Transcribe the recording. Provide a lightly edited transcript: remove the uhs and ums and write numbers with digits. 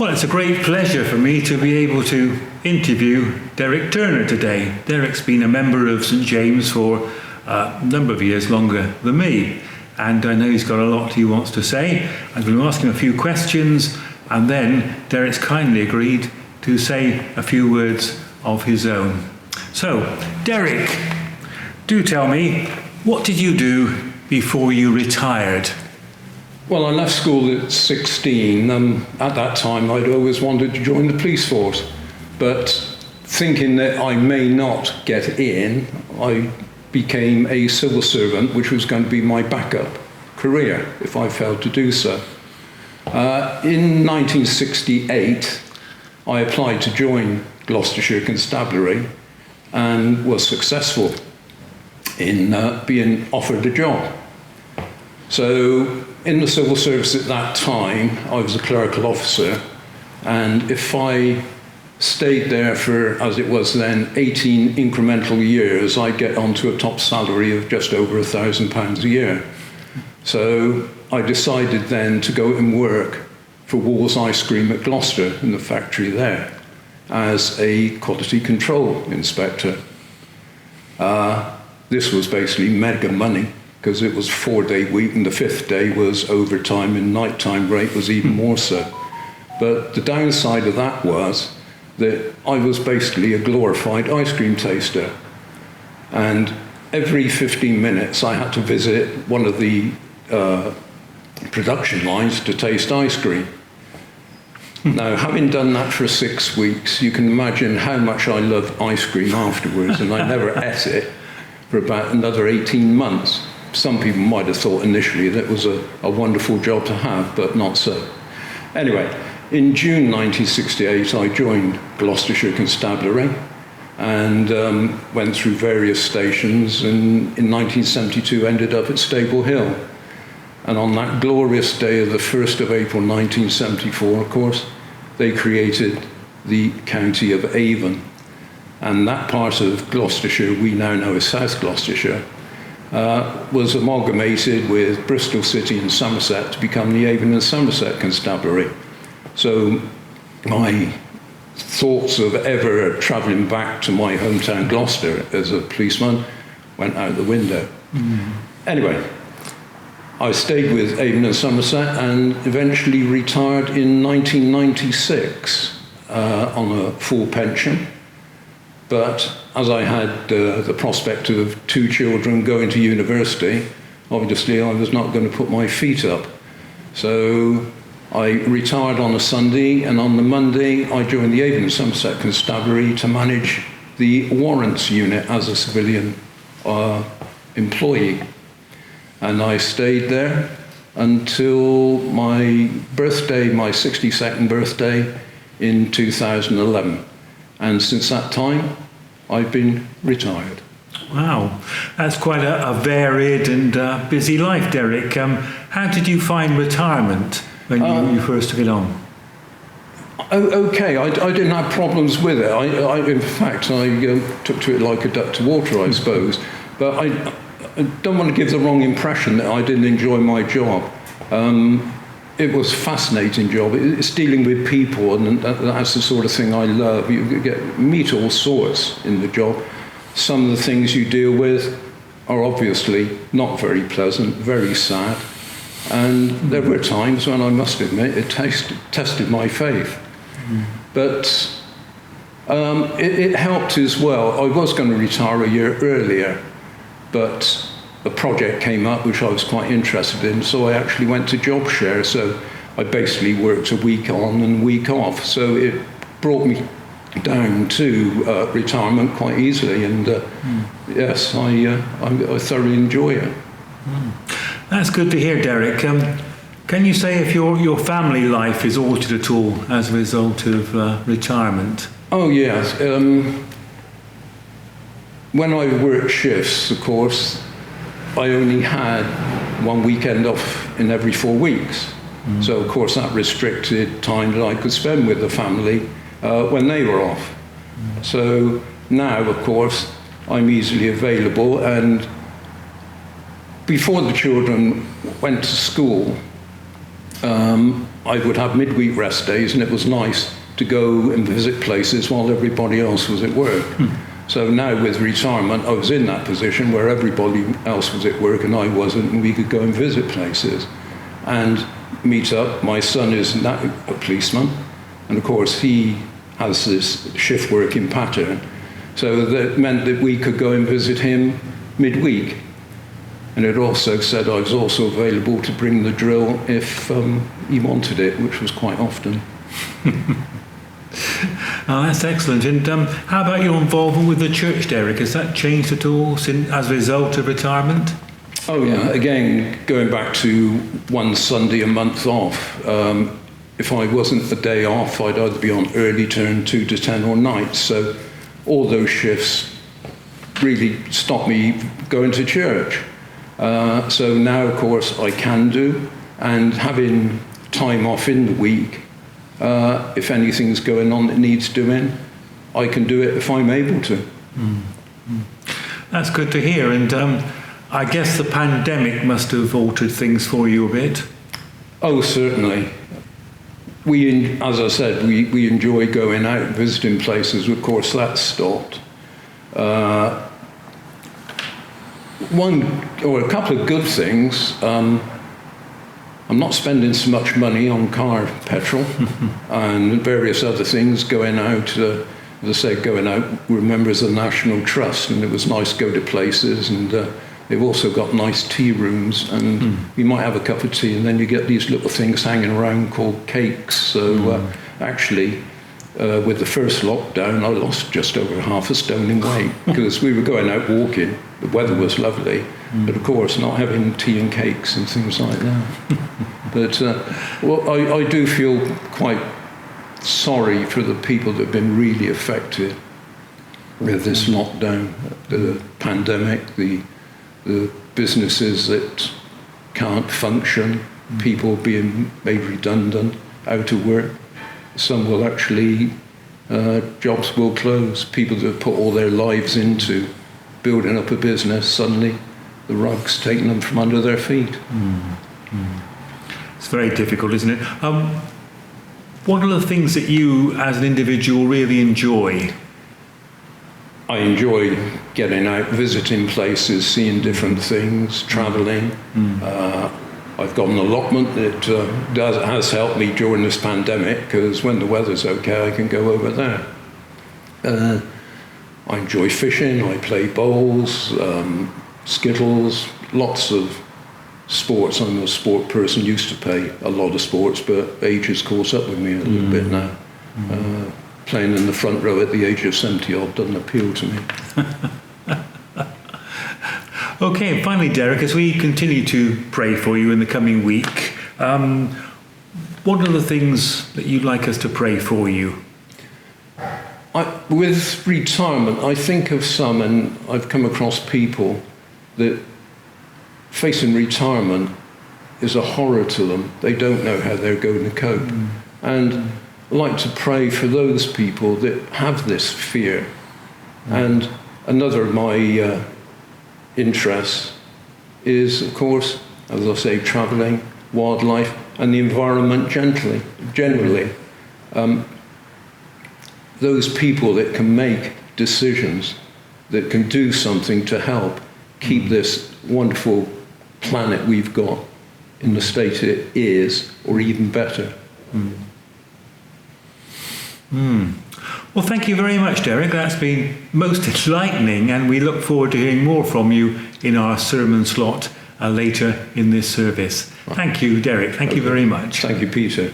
Well, it's a great pleasure for me to be able to interview Derek Turner today. Derek's been a member of St James for a number of years longer than me, and I know he's got a lot he wants to say. I'm going to ask him a few questions, and then Derek's kindly agreed to say a few words of his own. So, Derek, do tell me, what did you do before you retired? Well, I left school at 16. At that time, I'd always wanted to join the police force. But thinking that I may not get in, I became a civil servant, which was going to be my backup career if I failed to do so. In 1968, I applied to join Gloucestershire Constabulary and was successful in being offered a job. So in the civil service at that time, I was a clerical officer, and if I stayed there for, as it was then, 18 incremental years, I'd get onto a top salary of just over £1,000 a year. So I decided then to go and work for Wall's Ice Cream at Gloucester in the factory there as a quality control inspector. This was basically mega money, because it was a 4-day week, and the 5th day was overtime, and nighttime rate was even more so. But the downside of that was that I was basically a glorified ice cream taster. And every 15 minutes I had to visit one of the production lines to taste ice cream. Now, having done that for 6 weeks, you can imagine how much I loved ice cream afterwards, and I never ate it for about another 18 months. Some people might have thought initially that was a wonderful job to have, but not so. Anyway, in June 1968, I joined Gloucestershire Constabulary and went through various stations, and in 1972 ended up at Stable Hill. And on that glorious day of the 1st of April 1974, of course, they created the county of Avon. And that part of Gloucestershire we now know as South Gloucestershire was amalgamated with Bristol City and Somerset to become the Avon and Somerset Constabulary. So my thoughts of ever travelling back to my hometown Gloucester as a policeman went out the window. Anyway, I stayed with Avon and Somerset and eventually retired in 1996 on a full pension. But as I had the prospect of 2 children going to university, obviously I was not going to put my feet up. So I retired on a Sunday, and on the Monday I joined the Avon and Somerset Constabulary to manage the warrants unit as a civilian employee. And I stayed there until my birthday, my 62nd birthday in 2011. And since that time, I've been retired. Wow, that's quite a varied and busy life, Derek. How did you find retirement when you first took it on? Okay, I didn't have problems with it. In fact, I took to it like a duck to water, I suppose. But I don't want to give the wrong impression that I didn't enjoy my job. It was a fascinating job. It's dealing with people, and that's the sort of thing I love. You meet all sorts in the job. Some of the things you deal with are obviously not very pleasant, very sad. And there were times when I must admit it tested my faith. But it helped as well. I was going to retire a year earlier, but a project came up which I was quite interested in, so I actually went to job share. So I basically worked a week on and a week off. So it brought me down to retirement quite easily, and yes, I thoroughly enjoy it. That's good to hear, Derek. Can you say if your family life is altered at all as a result of retirement? Oh yes. When I worked shifts, of course, I only had one weekend off in every 4 weeks. So, of course, that restricted time that I could spend with the family when they were off. So now, of course, I'm easily available, and before the children went to school, I would have midweek rest days, and it was nice to go and visit places while everybody else was at work. So now with retirement, I was in that position where everybody else was at work and I wasn't, and we could go and visit places and meet up. My son is now a policeman, and of course he has this shift working pattern. So that meant that we could go and visit him midweek. And it also said I was also available to bring the drill if he wanted it, which was quite often. Oh, that's excellent. And how about your involvement with the church, Derek? Has that changed at all as a result of retirement? Oh yeah, again, going back to one Sunday a month off, if I wasn't a day off, I'd either be on early turn 2 to 10 or nights. So all those shifts really stopped me going to church. So now, of course, I can do, and having time off in the week, if anything's going on that needs doing, I can do it if I'm able to. That's good to hear. And I guess the pandemic must have altered things for you a bit. Oh, certainly. As I said, we enjoy going out and visiting places. Of course, that stopped. One or a couple of good things. I'm not spending so much money on car petrol and various other things. Going out, as I say, going out. We're members of the National Trust, and it was nice to go to places. And they've also got nice tea rooms, and you might have a cup of tea, and then you get these little things hanging around called cakes. So actually, with the first lockdown, I lost just over half a stone in weight because we were going out walking. The weather was lovely, but of course not having tea and cakes and things like that. But I do feel quite sorry for the people that have been really affected with this lockdown, the pandemic, the businesses that can't function, people being made redundant, out of work. Some will actually, jobs will close. People that have put all their lives into building up a business, suddenly the rug's taken them from under their feet. It's very difficult, isn't it? What are the things that you, as an individual, really enjoy? I enjoy getting out, visiting places, seeing different things, travelling. I've got an allotment that has helped me during this pandemic, because when the weather's okay, I can go over there. I enjoy fishing, I play bowls, skittles, lots of sports. I'm a sport person, used to play a lot of sports, but age has caught up with me a little bit now. Playing in the front row at the age of 70-odd doesn't appeal to me. Okay, and finally, Derek, as we continue to pray for you in the coming week, what are the things that you'd like us to pray for you? With retirement, I think of some, and I've come across people that facing retirement is a horror to them. They don't know how they're going to cope. And I like to pray for those people that have this fear. And another of my interests is, of course, as I say, travelling, wildlife, and the environment generally. Those people that can make decisions, that can do something to help keep this wonderful planet we've got in the state it is, or even better. Well, thank you very much, Derek. That's been most enlightening, and we look forward to hearing more from you in our sermon slot later in this service. Thank you, Derek. Thank you very much. Thank you, Peter.